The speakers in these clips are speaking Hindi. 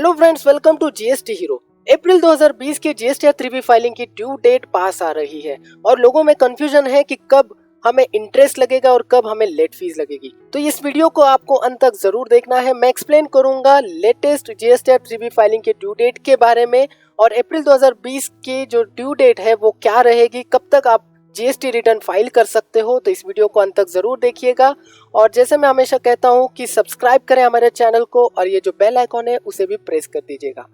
Hello friends, welcome to GST hero. April 2020 के जीएसटी 3B फाइलिंग की ड्यू डेट पास आ रही है और लोगों में कंफ्यूजन है कि कब हमें इंटरेस्ट लगेगा और कब हमें लेट फीस लगेगी। तो इस वीडियो को आपको अंत तक जरूर देखना है। मैं एक्सप्लेन करूंगा लेटेस्ट जीएसटी 3B फाइलिंग के ड्यू डेट के बारे में और अप्रैल 2020 की जो ड्यू डेट है वो क्या रहेगी, कब तक आप जीएसटी रिटर्न फाइल कर सकते हो। तो इस वीडियो को अंत तक जरूर देखिएगा और जैसे मैं हमेशा कहता हूं कि सब्सक्राइब करें हमारे चैनल को और ये जो बेल आइकॉन है उसे भी प्रेस कर दीजिएगा।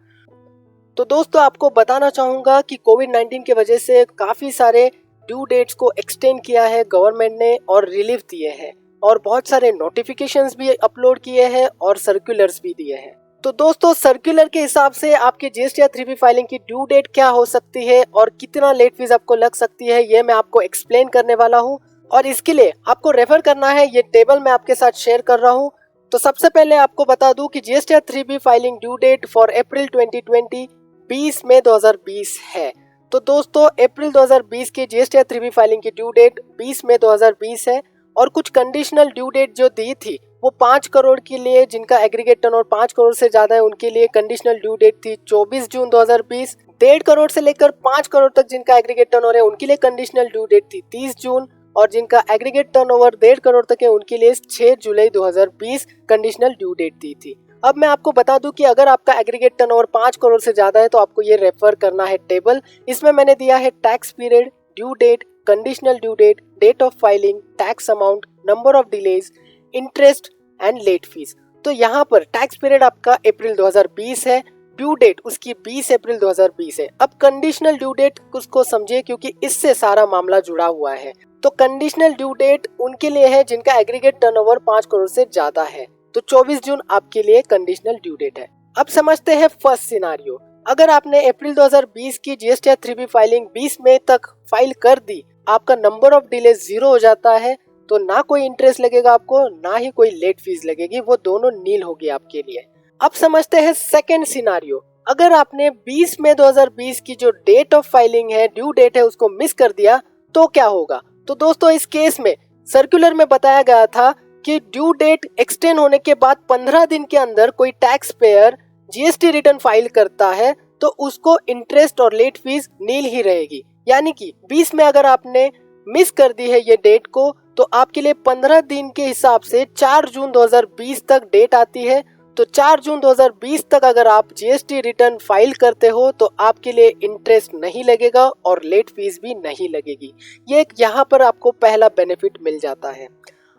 तो दोस्तों, आपको बताना चाहूंगा कि कोविड-19 की वजह से काफी सारे ड्यू डेट्स को एक्सटेंड किया है गवर्नमेंट ने और रिलीफ दिए हैं और बहुत सारे नोटिफिकेशंस भी अपलोड किए हैं और सर्कुलर्स भी दिए हैं। तो दोस्तों, सर्कुलर के हिसाब से आपके जीएसटी 3B फाइलिंग की ड्यू डेट क्या हो सकती है और कितना लेट फीस आपको लग सकती है, ये मैं आपको एक्सप्लेन करने वाला हूँ और इसके लिए आपको रेफर करना है ये टेबल मैं आपके साथ शेयर कर रहा हूँ। तो सबसे पहले आपको बता दूं कि GST 3B filing due date for April 2020 20 मई 2020 है। तो दोस्तों, अप्रैल 2020 के जीएसटी 3B फाइलिंग की ड्यू डेट 20 मई 2020 है और कुछ कंडीशनल ड्यू डेट जो दी थी वो 5 करोड़ के लिए, जिनका एग्रीगेट टर्नओवर 5 करोड़ से ज्यादा है उनके लिए कंडीशनल ड्यू डेट थी 24 जून 2020। 1.5 करोड़ से लेकर 5 करोड़ तक जिनका एग्रीगेट टर्नओवर है उनके लिए कंडीशनल ड्यू डेट थी 30 जून और जिनका एग्रीगेट टर्नओवर 1.5 करोड़ तक है उनके लिए 6 जुलाई 2020 कंडीशनल ड्यू डेट दी थी। अब मैं आपको बता दूं कि अगर आपका एग्रीगेट टर्नओवर 5 करोड़ से ज्यादा है तो आपको ये रेफर करना है टेबल। इसमें मैंने दिया है tax period, due date, conditional due date, date of filing, tax amount, number of delays, interest and late fees. तो यहाँ पर टैक्स पीरियड आपका अप्रैल 2020 है, ड्यू डेट उसकी 20 अप्रैल 2020 है। अब कंडीशनल ड्यू डेट उसको समझिए क्योंकि इससे सारा मामला जुड़ा हुआ है। तो कंडीशनल ड्यू डेट उनके लिए है जिनका एग्रीगेट टर्नओवर 5 करोड़ से ज्यादा है। तो 24 जून आपके लिए कंडीशनल ड्यू डेट है। अब समझते हैं फर्स्ट सिनारियो। अगर आपने अप्रैल 2020 की जीएसटी 3B फाइलिंग 20 मई तक फाइल कर दी, आपका नंबर ऑफ डिले 0 हो जाता है, तो ना कोई इंटरेस्ट लगेगा आपको, ना ही कोई लेट फीस लगेगी, वो दोनों नील होगी आपके लिए। अब समझते हैं सेकंड सिनारियो। अगर आपने 20 मई 2020 की जो डेट ऑफ फाइलिंग है, ड्यू डेट है, उसको मिस कर दिया तो क्या होगा। तो दोस्तों, इस केस में सर्कुलर में बताया गया था कि ड्यू डेट एक्सटेंड होने के बाद 15 दिन के अंदर कोई tax payer GST return file करता है तो उसको इंटरेस्ट और लेट फीस नील ही रहेगी। यानी कि 20 में अगर आपने मिस कर दी है ये डेट को तो आपके लिए 15 दिन के हिसाब से 4 जून 2020 तक डेट आती है। तो 4 जून 2020 तक अगर आप जीएसटी रिटर्न फाइल करते हो तो आपके लिए इंटरेस्ट नहीं लगेगा और लेट फीस भी नहीं लगेगी। ये यहाँ पर आपको पहला बेनिफिट मिल जाता है।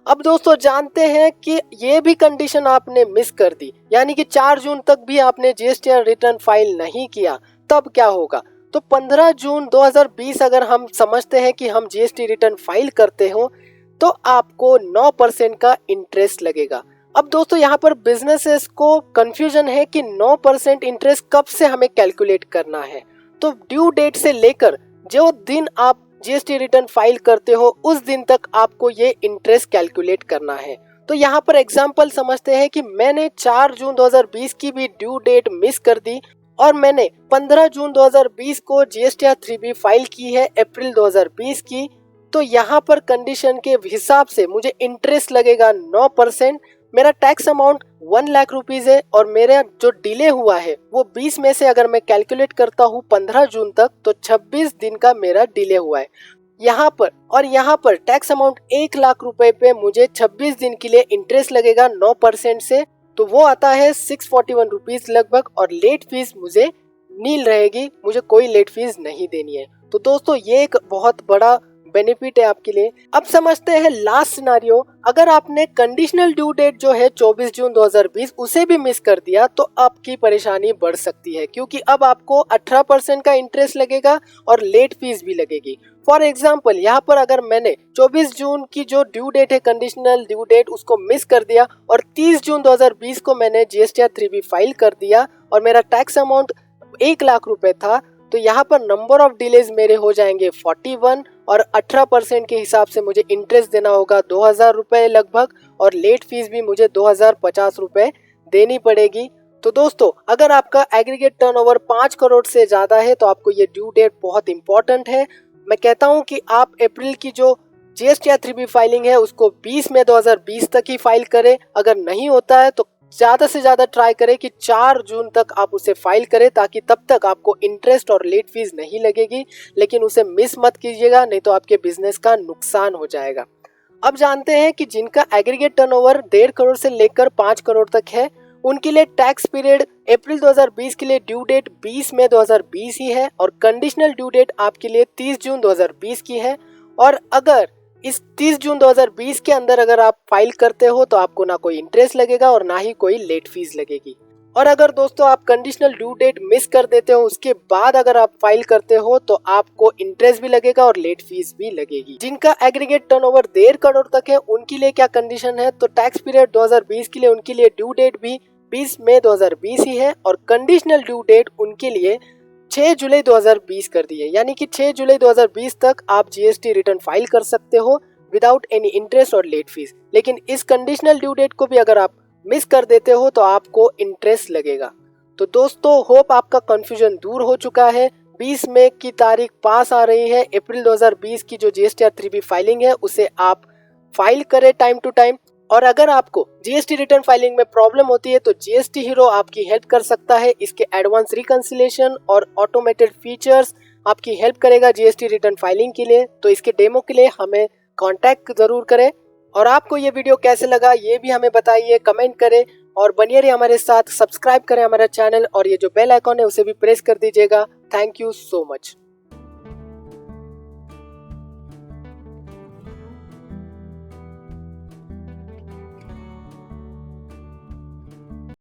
अब दोस्तों, जानते हैं कि ये भी कंडीशन आपने मिस कर दी, यानी कि 4 जून तक भी आपने जीएसटी रिटर्न फाइल नहीं किया, तब क्या होगा। तो 15 जून 2020 अगर हम समझते हैं कि हम जीएसटी रिटर्न फाइल करते हो तो आपको 9% का इंटरेस्ट लगेगा। अब दोस्तों, यहाँ पर बिजनेसेस को कंफ्यूजन है कि 9% इंटरेस्ट कब से हमें कैलकुलेट करना है। तो ड्यू डेट से लेकर जो दिन आप जीएसटी रिटर्न फाइल करते हो उस दिन तक आपको ये इंटरेस्ट कैलकुलेट करना है। तो यहाँ पर एग्जांपल समझते हैं कि मैंने 4 जून 2020 की भी ड्यू डेट मिस कर दी और मैंने 15 जून 2020 को जीएसटी 3B फाइल की है अप्रैल 2020 की। तो यहाँ पर कंडीशन के हिसाब से मुझे इंटरेस्ट लगेगा 9%। मेरा टैक्स अमाउंट 1 लाख रुपीज है और मेरा जो डिले हुआ है वो 20 में से अगर मैं कैलकुलेट करता हूँ 15 जून तक तो 26 दिन का मेरा डिले हुआ है यहाँ पर टैक्स अमाउंट 1 लाख रुपए पे मुझे 26 दिन के लिए इंटरेस्ट लगेगा 9% से, तो वो आता है 641 रुपीज लगभग और लेट फीस मुझे नील रहेगी, मुझे कोई लेट फीस नहीं देनी है। तो दोस्तों, ये एक बहुत बड़ा बेनिफिट है आपके लिए। अब समझते हैं लास्ट सिनारियो। अगर आपने कंडीशनल ड्यू डेट जो है 24 जून 2020 उसे भी मिस कर दिया तो आपकी परेशानी बढ़ सकती है क्योंकि अब आपको 18% का इंटरेस्ट लगेगा और लेट फीस भी लगेगी। फॉर एग्जाम्पल, यहाँ पर अगर मैंने 24 जून की जो ड्यू डेट है कंडीशनल ड्यू डेट उसको मिस कर दिया और 30 जून 2020 को मैंने जीएसटी 3B फाइल कर दिया और मेरा टैक्स अमाउंट 1 लाख रुपए था, तो यहाँ पर नंबर ऑफ डिलेज मेरे हो जाएंगे 41 और 18% के हिसाब से मुझे इंटरेस्ट देना होगा 2000 रुपए लगभग और लेट फीस भी मुझे 2050 रुपए देनी पड़ेगी। तो दोस्तों, अगर आपका एग्रीगेट टर्नओवर 5 करोड़ से ज्यादा है तो आपको ये ड्यू डेट बहुत इंपॉर्टेंट है। मैं कहता हूँ कि आप अप्रैल की जो जीएसटी 3B फाइलिंग है उसको 20 मई 2020 तक ही फाइल करें। अगर नहीं होता है तो ज़्यादा से ज़्यादा ट्राई करें कि 4 जून तक आप उसे फाइल करें, ताकि तब तक आपको इंटरेस्ट और लेट फीस नहीं लगेगी। लेकिन उसे मिस मत कीजिएगा, नहीं तो आपके बिजनेस का नुकसान हो जाएगा। अब जानते हैं कि जिनका एग्रीगेट टर्नओवर 1.5 करोड़ से लेकर 5 करोड़ तक है, उनके लिए टैक्स पीरियड अप्रैल 2020 के लिए ड्यू डेट 20 मई 2020 ही है और कंडीशनल ड्यू डेट आपके लिए 30 जून 2020 की है। और अगर इस 30 जून 2020 के अंदर अगर आप फाइल करते हो तो आपको ना कोई इंटरेस्ट लगेगा और ना ही कोई लेट फीस लगेगी। और अगर दोस्तों आप कंडीशनल ड्यू डेट मिस कर देते हो, उसके बाद अगर आप फाइल करते हो तो आपको इंटरेस्ट भी लगेगा और लेट फीस भी लगेगी। जिनका एग्रीगेट टर्नओवर 1.5 करोड़ तक है, उनके लिए क्या कंडीशन है, तो टैक्स पीरियड 2020 के लिए उनके लिए ड्यू डेट भी 20 मई 2020 ही है और कंडीशनल ड्यू डेट उनके लिए 6 जुलाई 2020 कर दी है। यानी कि 6 जुलाई 2020 तक आप जीएसटी रिटर्न फाइल कर सकते हो विदाउट एनी इंटरेस्ट और लेट फीस। लेकिन इस कंडीशनल ड्यू डेट को भी अगर आप मिस कर देते हो तो आपको इंटरेस्ट लगेगा। तो दोस्तों होप आपका कंफ्यूजन दूर हो चुका है। 20 मई की तारीख पास आ रही है। अप्रैल 2020 की जो जीएसटी 3B फाइलिंग है उसे आप फाइल करें टाइम टू टाइम। और अगर आपको जीएसटी रिटर्न फाइलिंग में प्रॉब्लम होती है तो जीएसटी हीरो आपकी हेल्प कर सकता है। इसके एडवांस रिकंसिलेशन और ऑटोमेटेड फीचर्स आपकी हेल्प करेगा जीएसटी रिटर्न फाइलिंग के लिए। तो इसके डेमो के लिए हमें कांटेक्ट जरूर करें। और आपको ये वीडियो कैसे लगा ये भी हमें बताइए, कमेंट करें और बनिए रहिए हमारे साथ। सब्सक्राइब करें हमारा चैनल और ये जो बेल आइकॉन है उसे भी प्रेस कर दीजिएगा। Thank you so much.